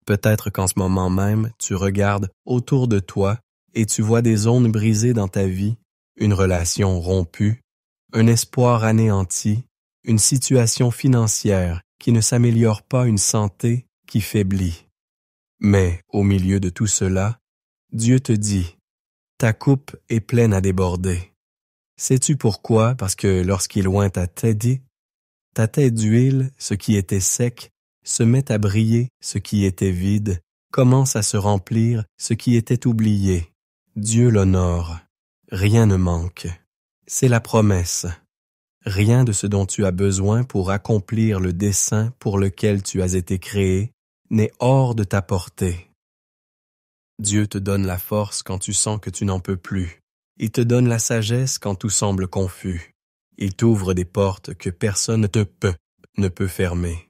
Peut-être qu'en ce moment même, tu regardes autour de toi et tu vois des zones brisées dans ta vie, une relation rompue, un espoir anéanti, une situation financière qui ne s'améliore pas, une santé qui faiblit. Mais au milieu de tout cela, Dieu te dit, ta coupe est pleine à déborder. Sais-tu pourquoi? Parce que lorsqu'il oint ta tête d'huile, ce qui était sec, se met à briller, ce qui était vide, commence à se remplir, ce qui était oublié. Dieu l'honore. Rien ne manque. C'est la promesse. Rien de ce dont tu as besoin pour accomplir le dessein pour lequel tu as été créé n'est hors de ta portée. Dieu te donne la force quand tu sens que tu n'en peux plus. Il te donne la sagesse quand tout semble confus. Il t'ouvre des portes que personne ne peut fermer.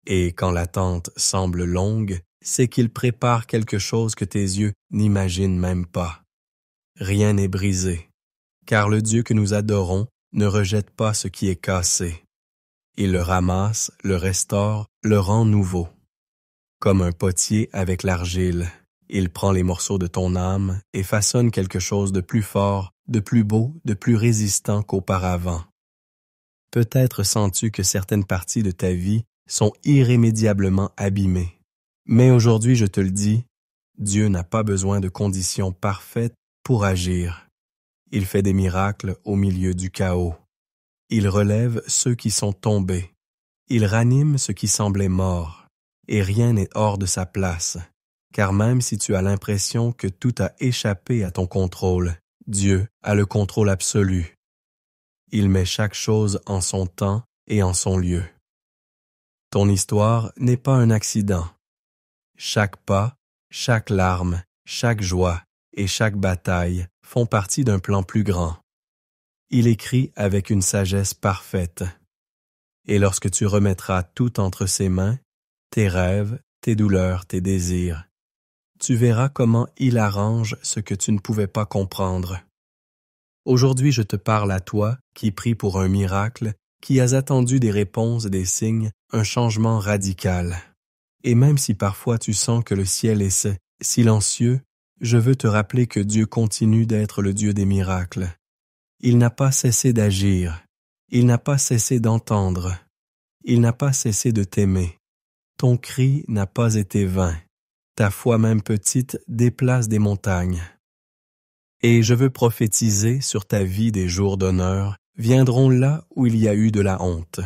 Et quand l'attente semble longue, c'est qu'il prépare quelque chose que tes yeux n'imaginent même pas. Rien n'est brisé, car le Dieu que nous adorons ne rejette pas ce qui est cassé. Il le ramasse, le restaure, le rend nouveau. Comme un potier avec l'argile, il prend les morceaux de ton âme et façonne quelque chose de plus fort, de plus beau, de plus résistant qu'auparavant. Peut-être sens-tu que certaines parties de ta vie sont irrémédiablement abîmées. Mais aujourd'hui, je te le dis, Dieu n'a pas besoin de conditions parfaites pour agir. Il fait des miracles au milieu du chaos. Il relève ceux qui sont tombés. Il ranime ce qui semblait mort. Et rien n'est hors de sa place. Car même si tu as l'impression que tout a échappé à ton contrôle, Dieu a le contrôle absolu. Il met chaque chose en son temps et en son lieu. Ton histoire n'est pas un accident. Chaque pas, chaque larme, chaque joie et chaque bataille font partie d'un plan plus grand. Il écrit avec une sagesse parfaite. Et lorsque tu remettras tout entre ses mains, tes rêves, tes douleurs, tes désirs, tu verras comment il arrange ce que tu ne pouvais pas comprendre. Aujourd'hui, je te parle à toi qui pries pour un miracle, qui as attendu des réponses, des signes, un changement radical. Et même si parfois tu sens que le ciel est silencieux, je veux te rappeler que Dieu continue d'être le Dieu des miracles. Il n'a pas cessé d'agir. Il n'a pas cessé d'entendre. Il n'a pas cessé de t'aimer. Ton cri n'a pas été vain. Ta foi même petite déplace des montagnes. Et je veux prophétiser sur ta vie des jours d'honneur viendront là où il y a eu de la honte.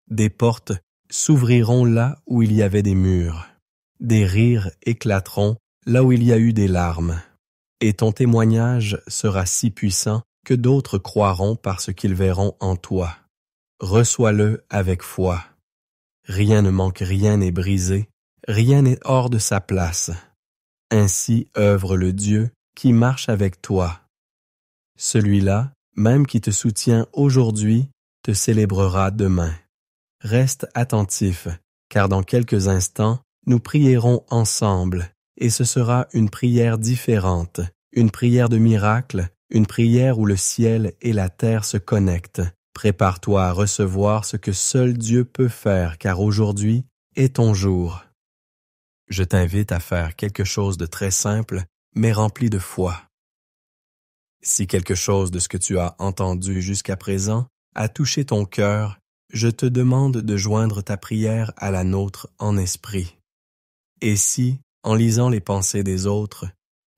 Des portes s'ouvriront là où il y avait des murs. Des rires éclateront là où il y a eu des larmes. Et ton témoignage sera si puissant que d'autres croiront parce qu'ils verront en toi. Reçois-le avec foi. Rien ne manque, rien n'est brisé, rien n'est hors de sa place. Ainsi œuvre le Dieu qui marche avec toi. Celui-là, même qui te soutient aujourd'hui, te célébrera demain. Reste attentif, car dans quelques instants, nous prierons ensemble, et ce sera une prière différente, une prière de miracle, une prière où le ciel et la terre se connectent. Prépare-toi à recevoir ce que seul Dieu peut faire, car aujourd'hui est ton jour. Je t'invite à faire quelque chose de très simple, mais rempli de foi. Si quelque chose de ce que tu as entendu jusqu'à présent a touché ton cœur, je te demande de joindre ta prière à la nôtre en esprit. Et si, en lisant les pensées des autres,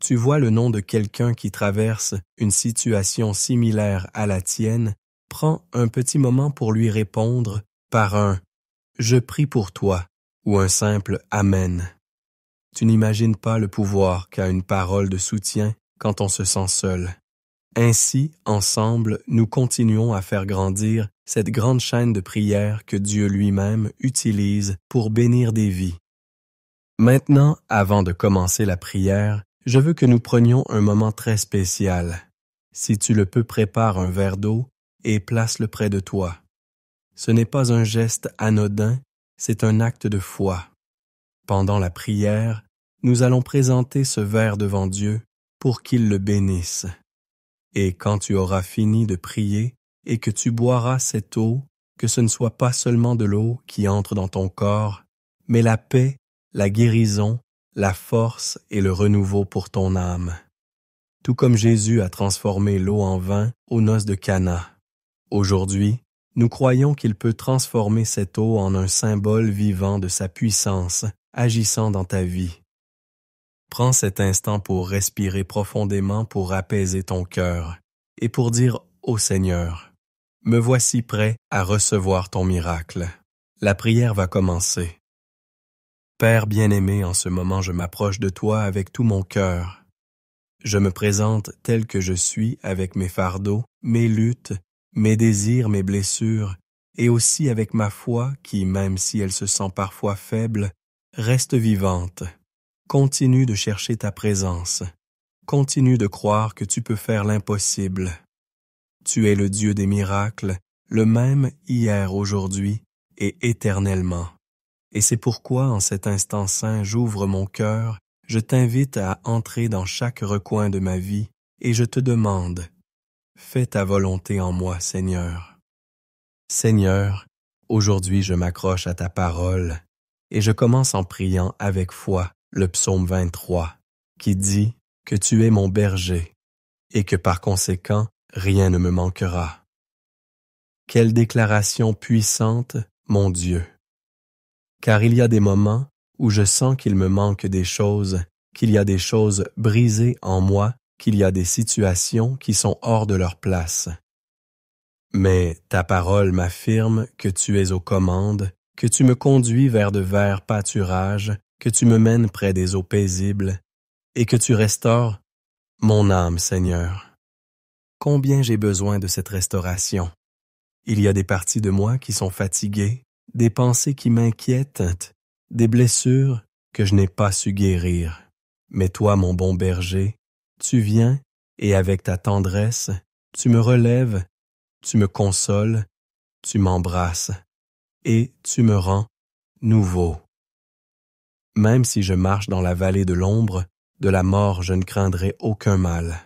tu vois le nom de quelqu'un qui traverse une situation similaire à la tienne, prends un petit moment pour lui répondre par un « Je prie pour toi » ou un simple « Amen ». Tu n'imagines pas le pouvoir qu'a une parole de soutien quand on se sent seul. Ainsi, ensemble, nous continuons à faire grandir cette grande chaîne de prières que Dieu lui-même utilise pour bénir des vies. Maintenant, avant de commencer la prière, je veux que nous prenions un moment très spécial. Si tu le peux, prépare un verre d'eau et place-le près de toi. Ce n'est pas un geste anodin, c'est un acte de foi. Pendant la prière, nous allons présenter ce verre devant Dieu pour qu'il le bénisse. Et quand tu auras fini de prier et que tu boiras cette eau, que ce ne soit pas seulement de l'eau qui entre dans ton corps, mais la paix la guérison, la force et le renouveau pour ton âme. Tout comme Jésus a transformé l'eau en vin aux noces de Cana. Aujourd'hui, nous croyons qu'il peut transformer cette eau en un symbole vivant de sa puissance, agissant dans ta vie. Prends cet instant pour respirer profondément pour apaiser ton cœur et pour dire au Seigneur, « Me voici prêt à recevoir ton miracle. » La prière va commencer. Père bien-aimé, en ce moment je m'approche de toi avec tout mon cœur. Je me présente tel que je suis avec mes fardeaux, mes luttes, mes désirs, mes blessures, et aussi avec ma foi qui, même si elle se sent parfois faible, reste vivante. Continue de chercher ta présence. Continue de croire que tu peux faire l'impossible. Tu es le Dieu des miracles, le même hier, aujourd'hui et éternellement. Et c'est pourquoi, en cet instant saint, j'ouvre mon cœur, je t'invite à entrer dans chaque recoin de ma vie et je te demande, fais ta volonté en moi, Seigneur. Seigneur, aujourd'hui je m'accroche à ta parole et je commence en priant avec foi le psaume 23, qui dit que tu es mon berger et que par conséquent, rien ne me manquera. Quelle déclaration puissante, mon Dieu! Car il y a des moments où je sens qu'il me manque des choses, qu'il y a des choses brisées en moi, qu'il y a des situations qui sont hors de leur place. Mais ta parole m'affirme que tu es aux commandes, que tu me conduis vers de verts pâturages, que tu me mènes près des eaux paisibles, et que tu restaures mon âme, Seigneur. Combien j'ai besoin de cette restauration. Il y a des parties de moi qui sont fatiguées, des pensées qui m'inquiètent, des blessures que je n'ai pas su guérir. Mais toi, mon bon berger, tu viens et avec ta tendresse, tu me relèves, tu me consoles, tu m'embrasses et tu me rends nouveau. Même si je marche dans la vallée de l'ombre, de la mort je ne craindrai aucun mal.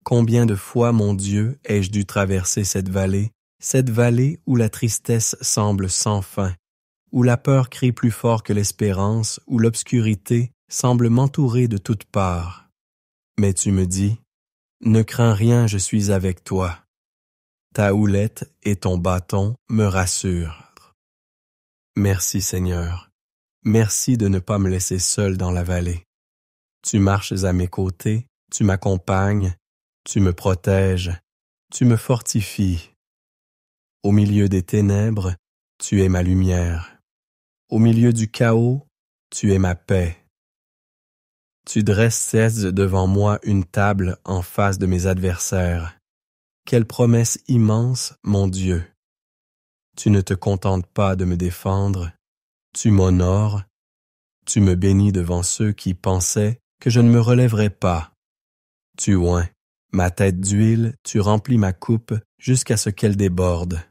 Combien de fois, mon Dieu, ai-je dû traverser cette vallée où la tristesse semble sans fin, où la peur crie plus fort que l'espérance, où l'obscurité semble m'entourer de toutes parts. Mais tu me dis, ne crains rien, je suis avec toi. Ta houlette et ton bâton me rassurent. Merci Seigneur, merci de ne pas me laisser seul dans la vallée. Tu marches à mes côtés, tu m'accompagnes, tu me protèges, tu me fortifies. Au milieu des ténèbres, tu es ma lumière. Au milieu du chaos, tu es ma paix. Tu dresses devant moi une table en face de mes adversaires. Quelle promesse immense, mon Dieu! Tu ne te contentes pas de me défendre, tu m'honores, tu me bénis devant ceux qui pensaient que je ne me relèverais pas. Tu oins ma tête d'huile, tu remplis ma coupe jusqu'à ce qu'elle déborde.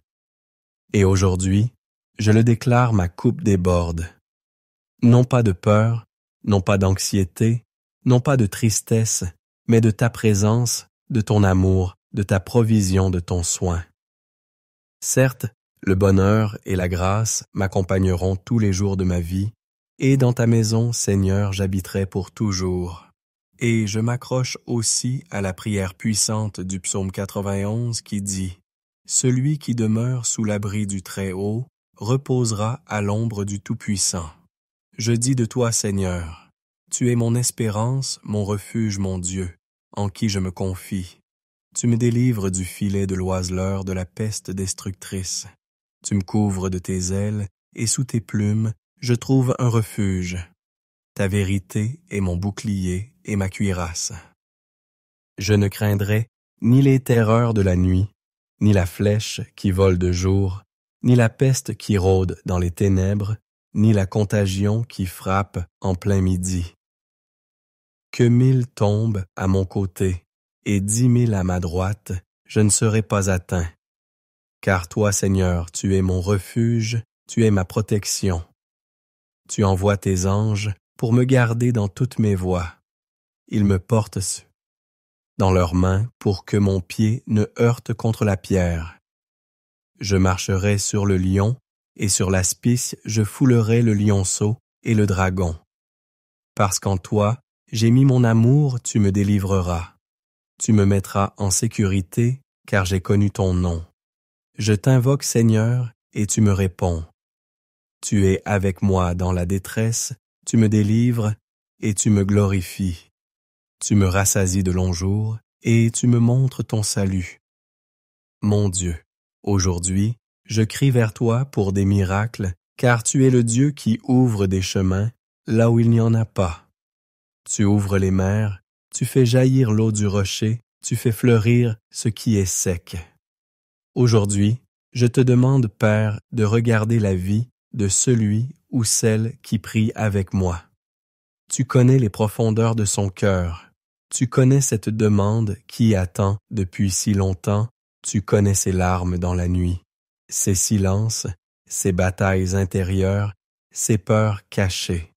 Et aujourd'hui, je le déclare, ma coupe déborde. Non pas de peur, non pas d'anxiété, non pas de tristesse, mais de ta présence, de ton amour, de ta provision, de ton soin. Certes, le bonheur et la grâce m'accompagneront tous les jours de ma vie, et dans ta maison, Seigneur, j'habiterai pour toujours. Et je m'accroche aussi à la prière puissante du psaume 91 qui dit « Celui qui demeure sous l'abri du Très-Haut reposera à l'ombre du Tout-Puissant. » Je dis de toi, Seigneur, tu es mon espérance, mon refuge, mon Dieu, en qui je me confie. Tu me délivres du filet de l'oiseleur, de la peste destructrice. Tu me couvres de tes ailes, et sous tes plumes, je trouve un refuge. Ta vérité est mon bouclier et ma cuirasse. Je ne craindrai ni les terreurs de la nuit, ni la flèche qui vole de jour, ni la peste qui rôde dans les ténèbres, ni la contagion qui frappe en plein midi. Que 1000 tombent à mon côté et 10 000 à ma droite, je ne serai pas atteint. Car toi, Seigneur, tu es mon refuge, tu es ma protection. Tu envoies tes anges pour me garder dans toutes mes voies. Ils me portent dans leurs mains pour que mon pied ne heurte contre la pierre. Je marcherai sur le lion, et sur l'aspice je foulerai le lionceau et le dragon. Parce qu'en toi, j'ai mis mon amour, tu me délivreras. Tu me mettras en sécurité, car j'ai connu ton nom. Je t'invoque, Seigneur, et tu me réponds. Tu es avec moi dans la détresse, tu me délivres, et tu me glorifies. Tu me rassasies de longs jours, et tu me montres ton salut. Mon Dieu, aujourd'hui, je crie vers toi pour des miracles, car tu es le Dieu qui ouvre des chemins là où il n'y en a pas. Tu ouvres les mers, tu fais jaillir l'eau du rocher, tu fais fleurir ce qui est sec. Aujourd'hui, je te demande, Père, de regarder la vie de celui ou celle qui prie avec moi. Tu connais les profondeurs de son cœur. Tu connais cette demande qui attend depuis si longtemps. Tu connais ses larmes dans la nuit, ses silences, ses batailles intérieures, ses peurs cachées.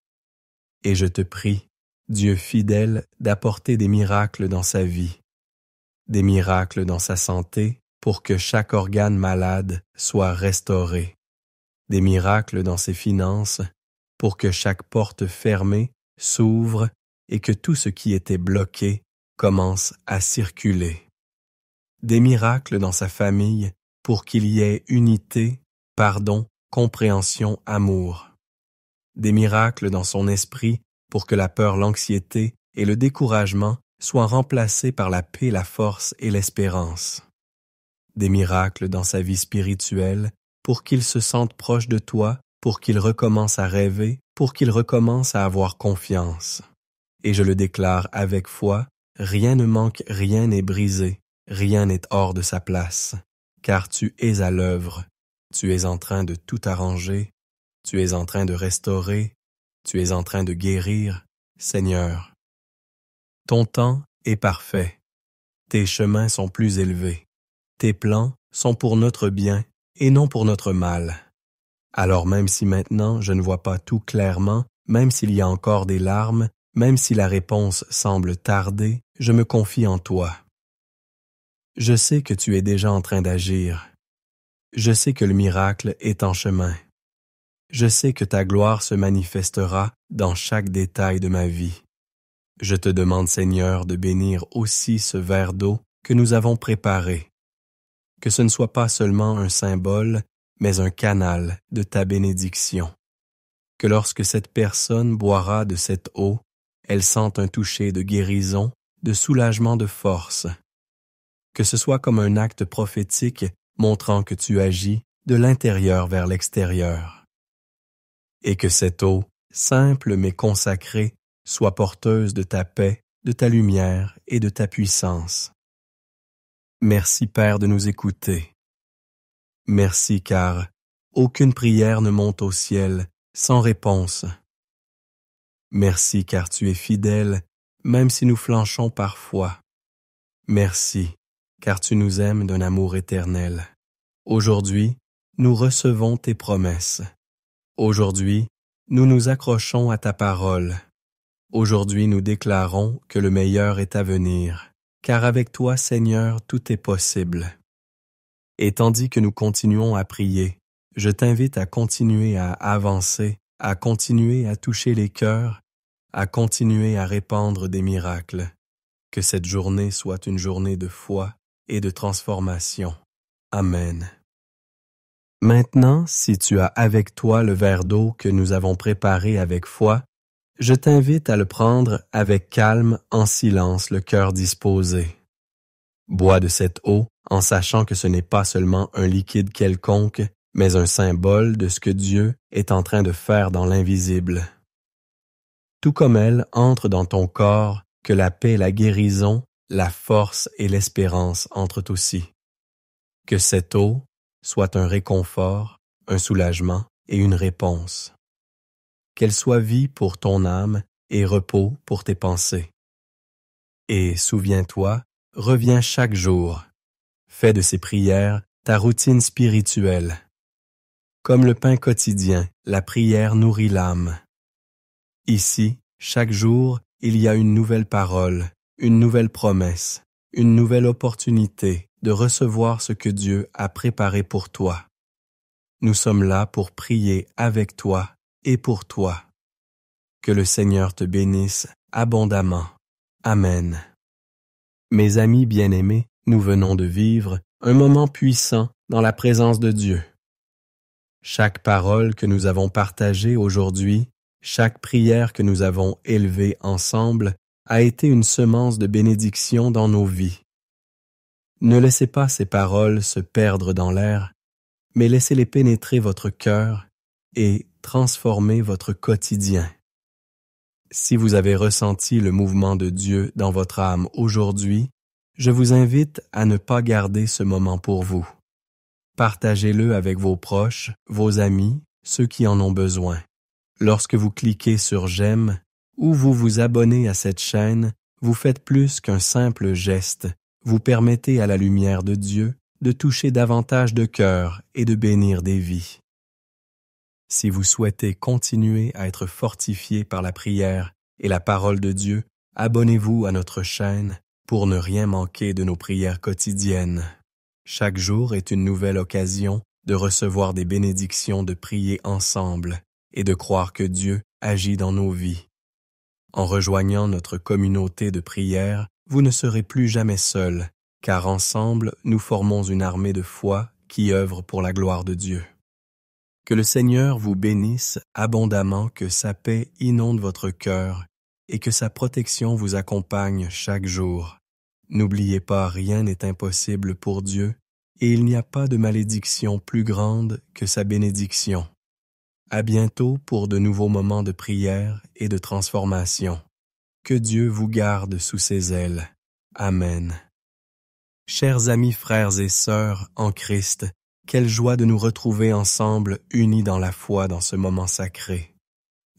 Et je te prie, Dieu fidèle, d'apporter des miracles dans sa vie, des miracles dans sa santé pour que chaque organe malade soit restauré, des miracles dans ses finances pour que chaque porte fermée s'ouvre et que tout ce qui était bloqué commence à circuler. Des miracles dans sa famille pour qu'il y ait unité, pardon, compréhension, amour. Des miracles dans son esprit pour que la peur, l'anxiété et le découragement soient remplacés par la paix, la force et l'espérance. Des miracles dans sa vie spirituelle pour qu'il se sente proche de toi, pour qu'il recommence à rêver, pour qu'il recommence à avoir confiance. Et je le déclare avec foi, rien ne manque, rien n'est brisé, rien n'est hors de sa place, car tu es à l'œuvre, tu es en train de tout arranger, tu es en train de restaurer, tu es en train de guérir, Seigneur. Ton temps est parfait, tes chemins sont plus élevés, tes plans sont pour notre bien et non pour notre mal. Alors même si maintenant je ne vois pas tout clairement, même s'il y a encore des larmes, même si la réponse semble tarder, je me confie en toi. Je sais que tu es déjà en train d'agir. Je sais que le miracle est en chemin. Je sais que ta gloire se manifestera dans chaque détail de ma vie. Je te demande, Seigneur, de bénir aussi ce verre d'eau que nous avons préparé. Que ce ne soit pas seulement un symbole, mais un canal de ta bénédiction. Que lorsque cette personne boira de cette eau, elle sente un toucher de guérison, de soulagement, de force. Que ce soit comme un acte prophétique montrant que tu agis de l'intérieur vers l'extérieur. Et que cette eau, simple mais consacrée, soit porteuse de ta paix, de ta lumière et de ta puissance. Merci, Père, de nous écouter. Merci, car aucune prière ne monte au ciel sans réponse. Merci, car tu es fidèle, même si nous flanchons parfois. Merci, car tu nous aimes d'un amour éternel. Aujourd'hui, nous recevons tes promesses. Aujourd'hui, nous nous accrochons à ta parole. Aujourd'hui, nous déclarons que le meilleur est à venir, car avec toi, Seigneur, tout est possible. Et tandis que nous continuons à prier, je t'invite à continuer à avancer, à continuer à toucher les cœurs, à continuer à répandre des miracles. Que cette journée soit une journée de foi et de transformation. Amen. Maintenant, si tu as avec toi le verre d'eau que nous avons préparé avec foi, je t'invite à le prendre avec calme, en silence, le cœur disposé. Bois de cette eau en sachant que ce n'est pas seulement un liquide quelconque, mais un symbole de ce que Dieu est en train de faire dans l'invisible. Tout comme elle entre dans ton corps, que la paix, la guérison, la force et l'espérance entrent aussi. Que cette eau soit un réconfort, un soulagement et une réponse. Qu'elle soit vie pour ton âme et repos pour tes pensées. Et souviens-toi, reviens chaque jour. Fais de ces prières ta routine spirituelle. Comme le pain quotidien, la prière nourrit l'âme. Ici, chaque jour, il y a une nouvelle parole, une nouvelle promesse, une nouvelle opportunité de recevoir ce que Dieu a préparé pour toi. Nous sommes là pour prier avec toi et pour toi. Que le Seigneur te bénisse abondamment. Amen. Mes amis bien-aimés, nous venons de vivre un moment puissant dans la présence de Dieu. Chaque parole que nous avons partagée aujourd'hui, chaque prière que nous avons élevée ensemble a été une semence de bénédiction dans nos vies. Ne laissez pas ces paroles se perdre dans l'air, mais laissez-les pénétrer votre cœur et transformer votre quotidien. Si vous avez ressenti le mouvement de Dieu dans votre âme aujourd'hui, je vous invite à ne pas garder ce moment pour vous. Partagez-le avec vos proches, vos amis, ceux qui en ont besoin. Lorsque vous cliquez sur « J'aime » ou vous vous abonnez à cette chaîne, vous faites plus qu'un simple geste. Vous permettez à la lumière de Dieu de toucher davantage de cœurs et de bénir des vies. Si vous souhaitez continuer à être fortifié par la prière et la parole de Dieu, abonnez-vous à notre chaîne pour ne rien manquer de nos prières quotidiennes. Chaque jour est une nouvelle occasion de recevoir des bénédictions, de prier ensemble et de croire que Dieu agit dans nos vies. En rejoignant notre communauté de prière, vous ne serez plus jamais seul, car ensemble nous formons une armée de foi qui œuvre pour la gloire de Dieu. Que le Seigneur vous bénisse abondamment, que sa paix inonde votre cœur et que sa protection vous accompagne chaque jour. N'oubliez pas, rien n'est impossible pour Dieu et il n'y a pas de malédiction plus grande que sa bénédiction. À bientôt pour de nouveaux moments de prière et de transformation. Que Dieu vous garde sous ses ailes. Amen. Chers amis, frères et sœurs en Christ, quelle joie de nous retrouver ensemble, unis dans la foi dans ce moment sacré.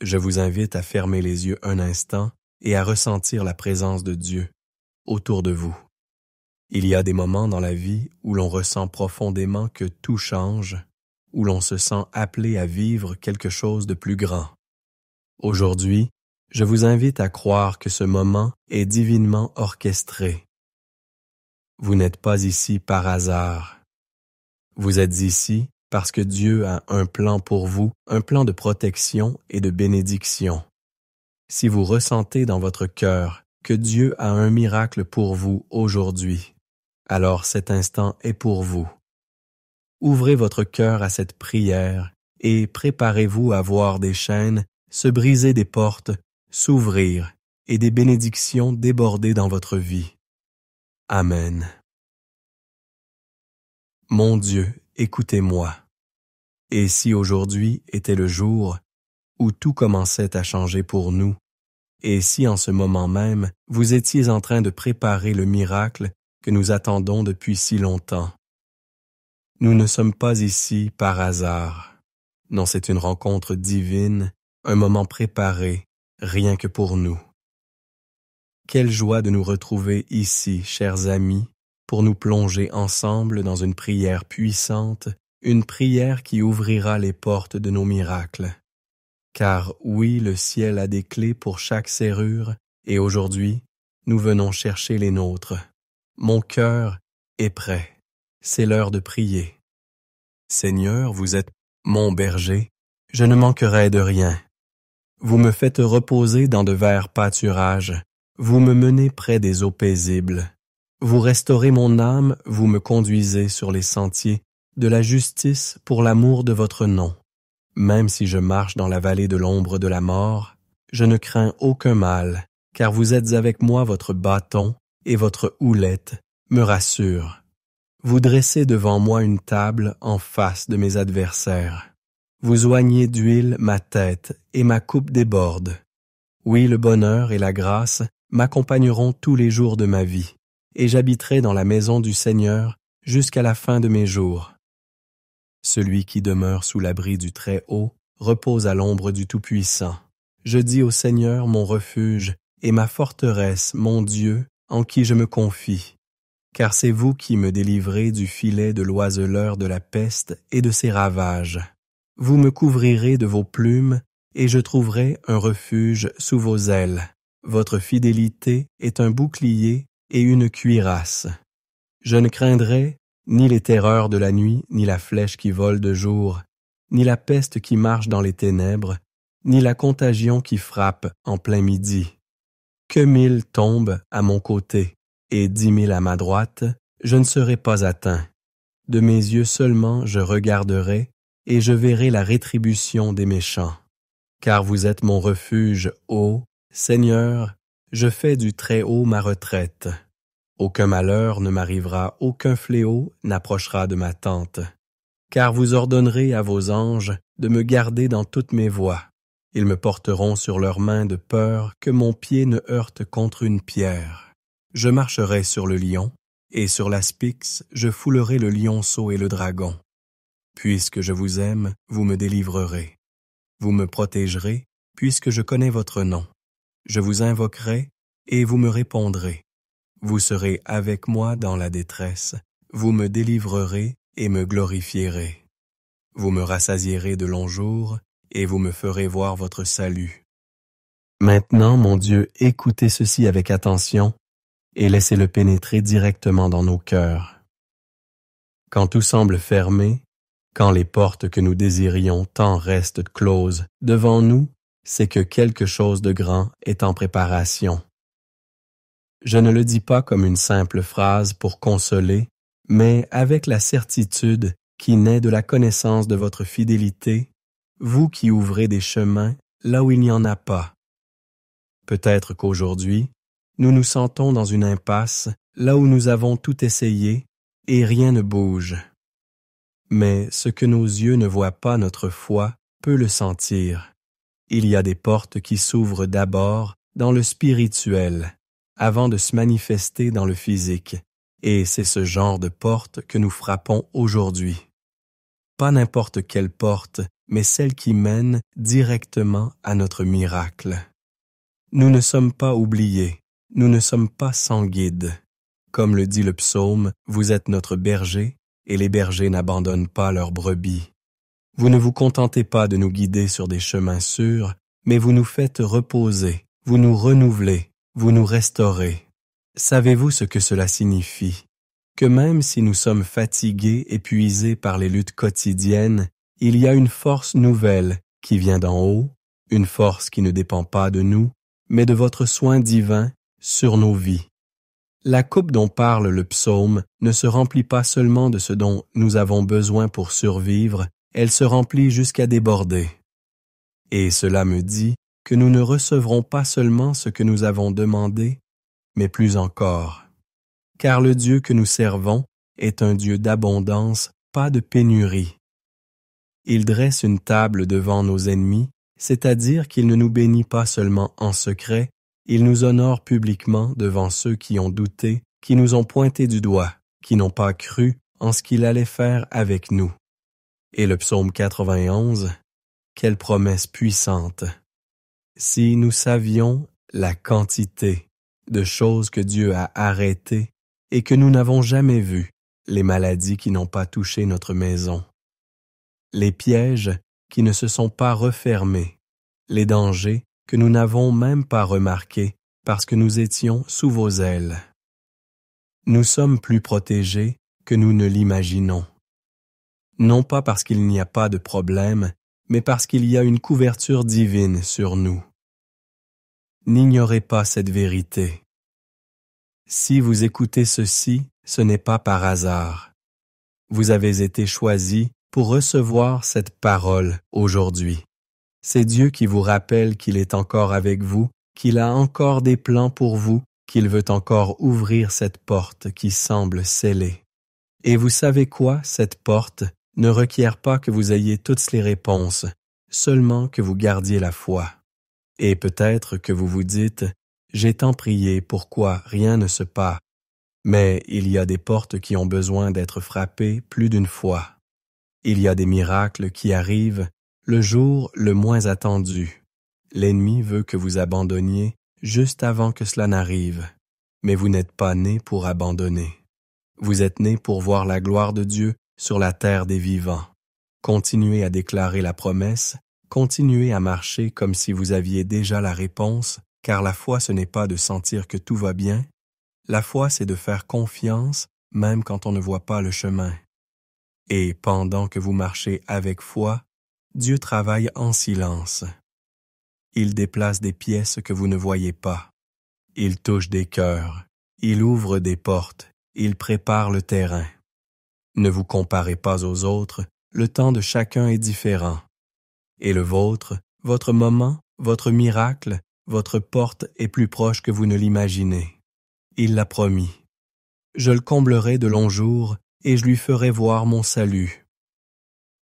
Je vous invite à fermer les yeux un instant et à ressentir la présence de Dieu autour de vous. Il y a des moments dans la vie où l'on ressent profondément que tout change, où l'on se sent appelé à vivre quelque chose de plus grand. Aujourd'hui, je vous invite à croire que ce moment est divinement orchestré. Vous n'êtes pas ici par hasard. Vous êtes ici parce que Dieu a un plan pour vous, un plan de protection et de bénédiction. Si vous ressentez dans votre cœur que Dieu a un miracle pour vous aujourd'hui, alors cet instant est pour vous. Ouvrez votre cœur à cette prière et préparez-vous à voir des chaînes se briser, des portes s'ouvrir et des bénédictions déborder dans votre vie. Amen. Mon Dieu, écoutez-moi. Et si aujourd'hui était le jour où tout commençait à changer pour nous, et si en ce moment même vous étiez en train de préparer le miracle que nous attendons depuis si longtemps. Nous ne sommes pas ici par hasard. Non, c'est une rencontre divine, un moment préparé, rien que pour nous. Quelle joie de nous retrouver ici, chers amis, pour nous plonger ensemble dans une prière puissante, une prière qui ouvrira les portes de nos miracles. Car oui, le ciel a des clés pour chaque serrure, et aujourd'hui, nous venons chercher les nôtres. Mon cœur est prêt, c'est l'heure de prier. Seigneur, vous êtes mon berger, je ne manquerai de rien. Vous me faites reposer dans de verts pâturages, vous me menez près des eaux paisibles. Vous restaurez mon âme, vous me conduisez sur les sentiers de la justice pour l'amour de votre nom. Même si je marche dans la vallée de l'ombre de la mort, je ne crains aucun mal, car vous êtes avec moi, votre bâton et votre houlette me rassurent. Vous dressez devant moi une table en face de mes adversaires. Vous oignez d'huile ma tête et ma coupe déborde. Oui, le bonheur et la grâce m'accompagneront tous les jours de ma vie, et j'habiterai dans la maison du Seigneur jusqu'à la fin de mes jours. Celui qui demeure sous l'abri du Très-Haut repose à l'ombre du Tout-Puissant. Je dis au Seigneur mon refuge et ma forteresse, mon Dieu, en qui je me confie. Car c'est vous qui me délivrez du filet de l'oiseleur de la peste et de ses ravages. Vous me couvrirez de vos plumes, et je trouverai un refuge sous vos ailes. Votre fidélité est un bouclier et une cuirasse. Je ne craindrai ni les terreurs de la nuit, ni la flèche qui vole de jour, ni la peste qui marche dans les ténèbres, ni la contagion qui frappe en plein midi. Que 1000 tombent à mon côté et 10 000 à ma droite, je ne serai pas atteint. De mes yeux seulement je regarderai, et je verrai la rétribution des méchants. Car vous êtes mon refuge, ô Seigneur, je fais du Très-Haut ma retraite. Aucun malheur ne m'arrivera, aucun fléau n'approchera de ma tente. Car vous ordonnerez à vos anges de me garder dans toutes mes voies. Ils me porteront sur leurs mains de peur que mon pied ne heurte contre une pierre. Je marcherai sur le lion, et sur la Styx je foulerai le lionceau et le dragon. Puisque je vous aime, vous me délivrerez. Vous me protégerez, puisque je connais votre nom. Je vous invoquerai, et vous me répondrez. Vous serez avec moi dans la détresse, vous me délivrerez et me glorifierez. Vous me rassasierez de longs jours, et vous me ferez voir votre salut. Maintenant, mon Dieu, écoutez ceci avec attention, et laissez-le pénétrer directement dans nos cœurs. Quand tout semble fermé, quand les portes que nous désirions tant restent closes devant nous, c'est que quelque chose de grand est en préparation. Je ne le dis pas comme une simple phrase pour consoler, mais avec la certitude qui naît de la connaissance de votre fidélité, vous qui ouvrez des chemins là où il n'y en a pas. Peut-être qu'aujourd'hui, nous nous sentons dans une impasse là où nous avons tout essayé et rien ne bouge. Mais ce que nos yeux ne voient pas, notre foi peut le sentir. Il y a des portes qui s'ouvrent d'abord dans le spirituel, avant de se manifester dans le physique, et c'est ce genre de porte que nous frappons aujourd'hui. Pas n'importe quelle porte, mais celle qui mène directement à notre miracle. Nous ne sommes pas oubliés, nous ne sommes pas sans guide. Comme le dit le psaume, vous êtes notre berger, et les bergers n'abandonnent pas leurs brebis. Vous ne vous contentez pas de nous guider sur des chemins sûrs, mais vous nous faites reposer, vous nous renouvelez, vous nous restaurez. Savez-vous ce que cela signifie? Que même si nous sommes fatigués, épuisés par les luttes quotidiennes, il y a une force nouvelle qui vient d'en haut, une force qui ne dépend pas de nous, mais de votre soin divin sur nos vies. La coupe dont parle le psaume ne se remplit pas seulement de ce dont nous avons besoin pour survivre, elle se remplit jusqu'à déborder. Et cela me dit que nous ne recevrons pas seulement ce que nous avons demandé, mais plus encore. Car le Dieu que nous servons est un Dieu d'abondance, pas de pénurie. Il dresse une table devant nos ennemis, c'est-à-dire qu'il ne nous bénit pas seulement en secret, il nous honore publiquement devant ceux qui ont douté, qui nous ont pointé du doigt, qui n'ont pas cru en ce qu'il allait faire avec nous. Et le psaume 91, quelle promesse puissante! Si nous savions la quantité de choses que Dieu a arrêtées et que nous n'avons jamais vues, les maladies qui n'ont pas touché notre maison, les pièges qui ne se sont pas refermés, les dangers que nous n'avons même pas remarqués parce que nous étions sous vos ailes. Nous sommes plus protégés que nous ne l'imaginons. Non pas parce qu'il n'y a pas de problème, mais parce qu'il y a une couverture divine sur nous. N'ignorez pas cette vérité. Si vous écoutez ceci, ce n'est pas par hasard. Vous avez été choisis pour recevoir cette parole aujourd'hui. C'est Dieu qui vous rappelle qu'il est encore avec vous, qu'il a encore des plans pour vous, qu'il veut encore ouvrir cette porte qui semble scellée. Et vous savez quoi, cette porte ne requiert pas que vous ayez toutes les réponses, seulement que vous gardiez la foi. Et peut-être que vous vous dites, « J'ai tant prié, pourquoi rien ne se passe ?» Mais il y a des portes qui ont besoin d'être frappées plus d'une fois. Il y a des miracles qui arrivent le jour le moins attendu. L'ennemi veut que vous abandonniez juste avant que cela n'arrive. Mais vous n'êtes pas né pour abandonner. Vous êtes né pour voir la gloire de Dieu sur la terre des vivants. Continuez à déclarer la promesse, continuez à marcher comme si vous aviez déjà la réponse, car la foi ce n'est pas de sentir que tout va bien. La foi c'est de faire confiance même quand on ne voit pas le chemin. Et pendant que vous marchez avec foi, Dieu travaille en silence. Il déplace des pièces que vous ne voyez pas. Il touche des cœurs. Il ouvre des portes. Il prépare le terrain. Ne vous comparez pas aux autres, le temps de chacun est différent. Et le vôtre, votre moment, votre miracle, votre porte est plus proche que vous ne l'imaginez. Il l'a promis. Je le comblerai de longs jours et je lui ferai voir mon salut.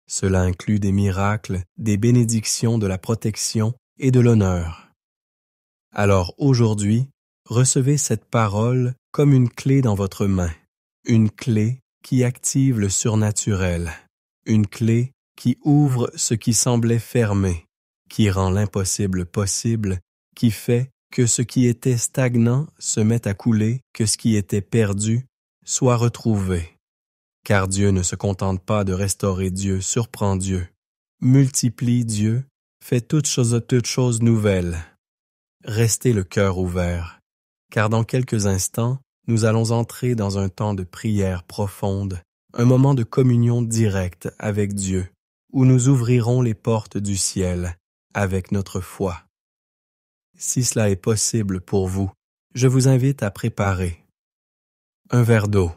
Cela inclut des miracles, des bénédictions, de la protection et de l'honneur. Alors aujourd'hui, recevez cette parole comme une clé dans votre main, une clé qui active le surnaturel, une clé qui ouvre ce qui semblait fermé, qui rend l'impossible possible, qui fait que ce qui était stagnant se mette à couler, que ce qui était perdu soit retrouvé. Car Dieu ne se contente pas de restaurer Dieu, surprend Dieu, multiplie Dieu, fait toutes choses nouvelles. Restez le cœur ouvert, car dans quelques instants, nous allons entrer dans un temps de prière profonde, un moment de communion directe avec Dieu, où nous ouvrirons les portes du ciel avec notre foi. Si cela est possible pour vous, je vous invite à préparer un verre d'eau.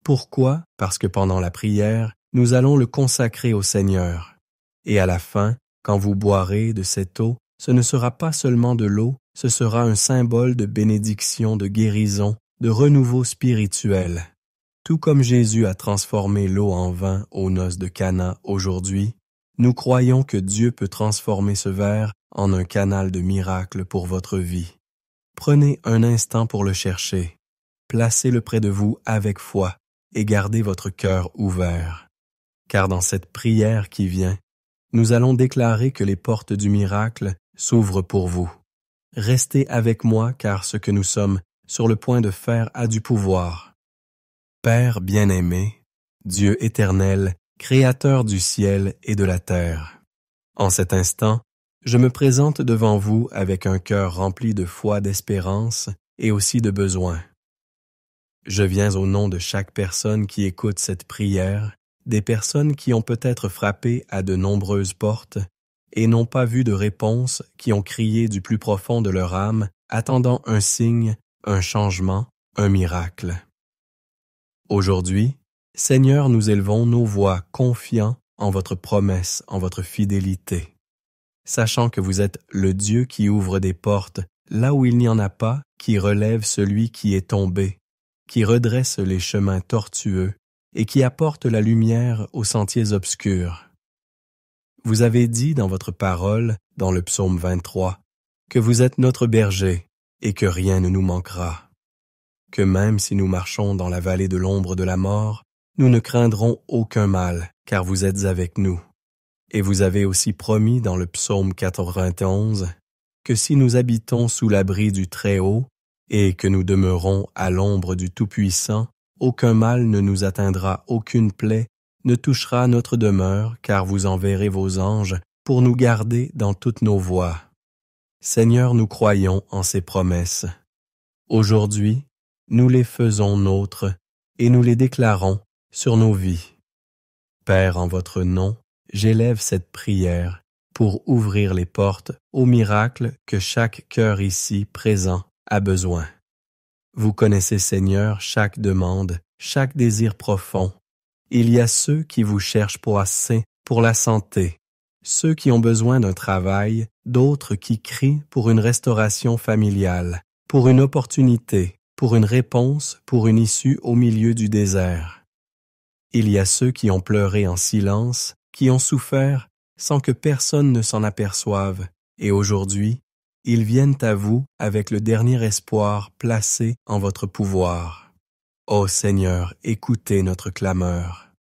Pourquoi? Parce que pendant la prière, nous allons le consacrer au Seigneur. Et à la fin, quand vous boirez de cette eau, ce ne sera pas seulement de l'eau, ce sera un symbole de bénédiction, de guérison, de renouveau spirituel. Tout comme Jésus a transformé l'eau en vin aux noces de Cana aujourd'hui, nous croyons que Dieu peut transformer ce verre en un canal de miracles pour votre vie. Prenez un instant pour le chercher. Placez-le près de vous avec foi et gardez votre cœur ouvert. Car dans cette prière qui vient, nous allons déclarer que les portes du miracle s'ouvrent pour vous. Restez avec moi car ce que nous sommes sur le point de faire a du pouvoir. Père bien-aimé, Dieu éternel, Créateur du ciel et de la terre. En cet instant, je me présente devant vous avec un cœur rempli de foi, d'espérance et aussi de besoin. Je viens au nom de chaque personne qui écoute cette prière, des personnes qui ont peut-être frappé à de nombreuses portes et n'ont pas vu de réponse, qui ont crié du plus profond de leur âme, attendant un signe, un changement, un miracle. Aujourd'hui, Seigneur, nous élevons nos voix confiants en votre promesse, en votre fidélité, sachant que vous êtes le Dieu qui ouvre des portes là où il n'y en a pas, qui relève celui qui est tombé, qui redresse les chemins tortueux et qui apporte la lumière aux sentiers obscurs. Vous avez dit dans votre parole, dans le psaume 23, que vous êtes notre berger et que rien ne nous manquera, que même si nous marchons dans la vallée de l'ombre de la mort, nous ne craindrons aucun mal, car vous êtes avec nous. Et vous avez aussi promis dans le psaume 91 que si nous habitons sous l'abri du Très-Haut et que nous demeurons à l'ombre du Tout-Puissant, aucun mal ne nous atteindra, aucune plaie ne touchera notre demeure, car vous enverrez vos anges pour nous garder dans toutes nos voies. Seigneur, nous croyons en ces promesses. Aujourd'hui, nous les faisons nôtres et nous les déclarons sur nos vies. Père, en votre nom, j'élève cette prière pour ouvrir les portes aux miracles que chaque cœur ici présent a besoin. Vous connaissez, Seigneur, chaque demande, chaque désir profond. Il y a ceux qui vous cherchent pour la santé, ceux qui ont besoin d'un travail, d'autres qui crient pour une restauration familiale, pour une opportunité, pour une réponse, pour une issue au milieu du désert. Il y a ceux qui ont pleuré en silence, qui ont souffert sans que personne ne s'en aperçoive, et aujourd'hui, ils viennent à vous avec le dernier espoir placé en votre pouvoir. Ô Seigneur, écoutez notre clameur.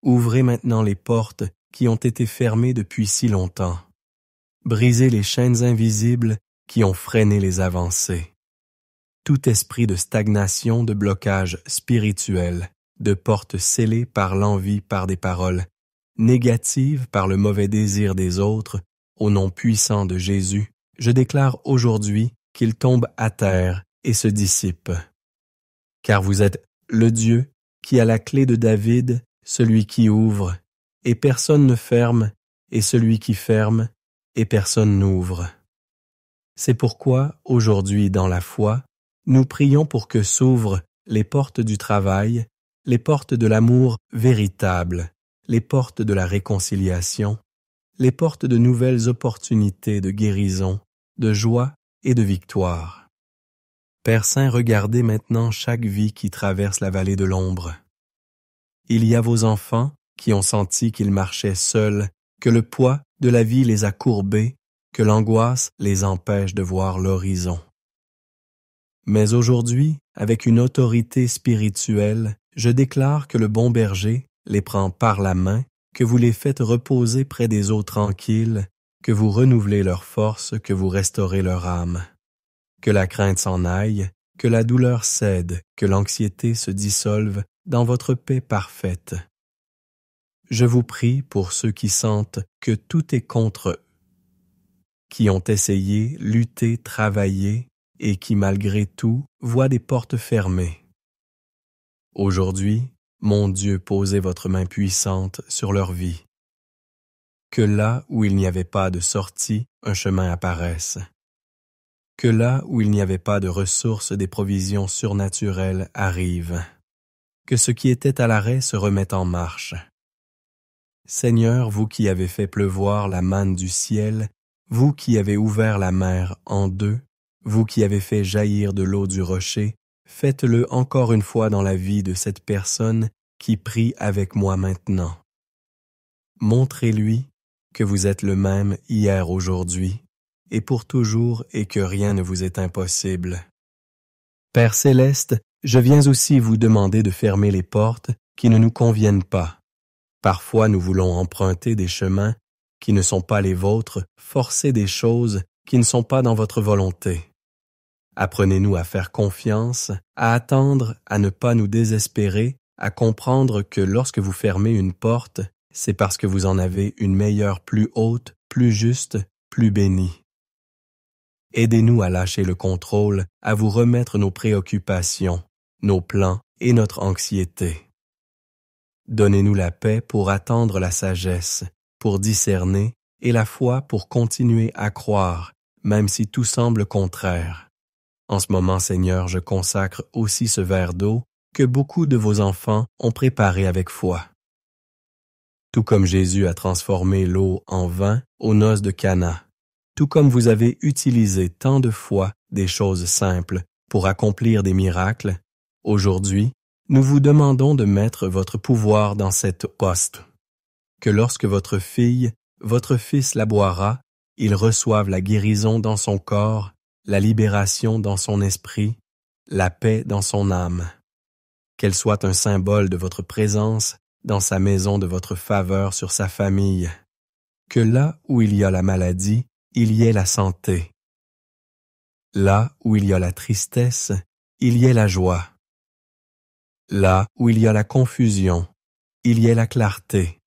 Ouvrez maintenant les portes qui ont été fermées depuis si longtemps. Brisez les chaînes invisibles qui ont freiné les avancées. Tout esprit de stagnation, de blocage spirituel, de portes scellées par l'envie, par des paroles négatives, par le mauvais désir des autres, au nom puissant de Jésus, je déclare aujourd'hui qu'il tombe à terre et se dissipe. Car vous êtes le Dieu qui a la clé de David, celui qui ouvre, et personne ne ferme, et celui qui ferme, et personne n'ouvre. C'est pourquoi, aujourd'hui dans la foi, nous prions pour que s'ouvrent les portes du travail, les portes de l'amour véritable, les portes de la réconciliation, les portes de nouvelles opportunités de guérison, de joie et de victoire. Père Saint, regardez maintenant chaque vie qui traverse la vallée de l'ombre. Il y a vos enfants qui ont senti qu'ils marchaient seuls, que le poids de la vie les a courbés, que l'angoisse les empêche de voir l'horizon. Mais aujourd'hui, avec une autorité spirituelle, je déclare que le bon berger les prend par la main, que vous les faites reposer près des eaux tranquilles, que vous renouvelez leur force, que vous restaurez leur âme. Que la crainte s'en aille, que la douleur cède, que l'anxiété se dissolve dans votre paix parfaite. Je vous prie pour ceux qui sentent que tout est contre eux, qui ont essayé, lutté, travaillé, et qui, malgré tout, voient des portes fermées. Aujourd'hui, mon Dieu, posez votre main puissante sur leur vie. Que là où il n'y avait pas de sortie, un chemin apparaisse. Que là où il n'y avait pas de ressources, des provisions surnaturelles arrivent. Que ce qui était à l'arrêt se remette en marche. Seigneur, vous qui avez fait pleuvoir la manne du ciel, vous qui avez ouvert la mer en deux, vous qui avez fait jaillir de l'eau du rocher, faites-le encore une fois dans la vie de cette personne qui prie avec moi maintenant. Montrez-lui que vous êtes le même hier, aujourd'hui, et pour toujours, et que rien ne vous est impossible. Père céleste, je viens aussi vous demander de fermer les portes qui ne nous conviennent pas. Parfois nous voulons emprunter des chemins qui ne sont pas les vôtres, forcer des choses qui ne sont pas dans votre volonté. Apprenez-nous à faire confiance, à attendre, à ne pas nous désespérer, à comprendre que lorsque vous fermez une porte, c'est parce que vous en avez une meilleure plus haute, plus juste, plus bénie. Aidez-nous à lâcher le contrôle, à vous remettre nos préoccupations, nos plans et notre anxiété. Donnez-nous la paix pour attendre la sagesse, pour discerner, et la foi pour continuer à croire, même si tout semble contraire. En ce moment, Seigneur, je consacre aussi ce verre d'eau que beaucoup de vos enfants ont préparé avec foi. Tout comme Jésus a transformé l'eau en vin aux noces de Cana, tout comme vous avez utilisé tant de fois des choses simples pour accomplir des miracles, aujourd'hui, nous vous demandons de mettre votre pouvoir dans cette poste, que lorsque votre fille, votre fils la boira, il reçoive la guérison dans son corps, la libération dans son esprit, la paix dans son âme. Qu'elle soit un symbole de votre présence dans sa maison, de votre faveur sur sa famille. Que là où il y a la maladie, il y ait la santé. Là où il y a la tristesse, il y ait la joie. Là où il y a la confusion, il y ait la clarté.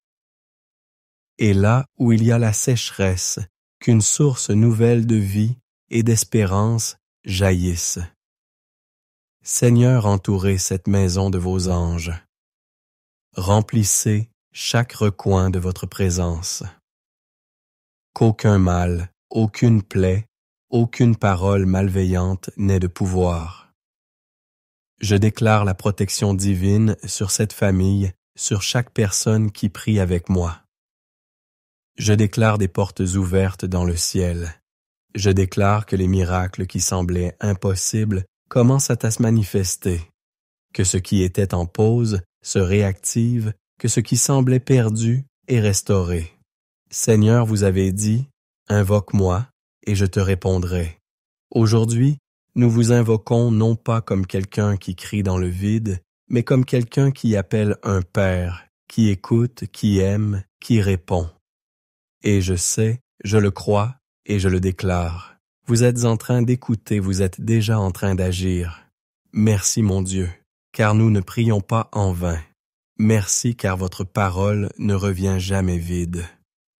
Et là où il y a la sécheresse, qu'une source nouvelle de vie et d'espérance jaillisse. Seigneur, entourez cette maison de vos anges. Remplissez chaque recoin de votre présence. Qu'aucun mal, aucune plaie, aucune parole malveillante n'ait de pouvoir. Je déclare la protection divine sur cette famille, sur chaque personne qui prie avec moi. Je déclare des portes ouvertes dans le ciel. Je déclare que les miracles qui semblaient impossibles commencent à se manifester, que ce qui était en pause se réactive, que ce qui semblait perdu est restauré. Seigneur, vous avez dit, « Invoque-moi, et je te répondrai. » Aujourd'hui, nous vous invoquons non pas comme quelqu'un qui crie dans le vide, mais comme quelqu'un qui appelle un Père, qui écoute, qui aime, qui répond. Et je sais, je le crois, et je le déclare. Vous êtes en train d'écouter, vous êtes déjà en train d'agir. Merci mon Dieu, car nous ne prions pas en vain. Merci car votre parole ne revient jamais vide.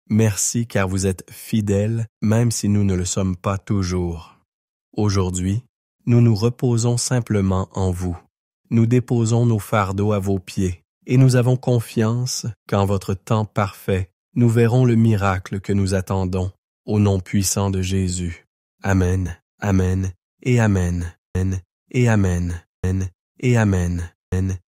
Merci car vous êtes fidèles, même si nous ne le sommes pas toujours. Aujourd'hui, nous nous reposons simplement en vous. Nous déposons nos fardeaux à vos pieds, et nous avons confiance qu'en votre temps parfait, nous verrons le miracle que nous attendons, au nom puissant de Jésus. Amen, Amen, et Amen, et Amen, et Amen.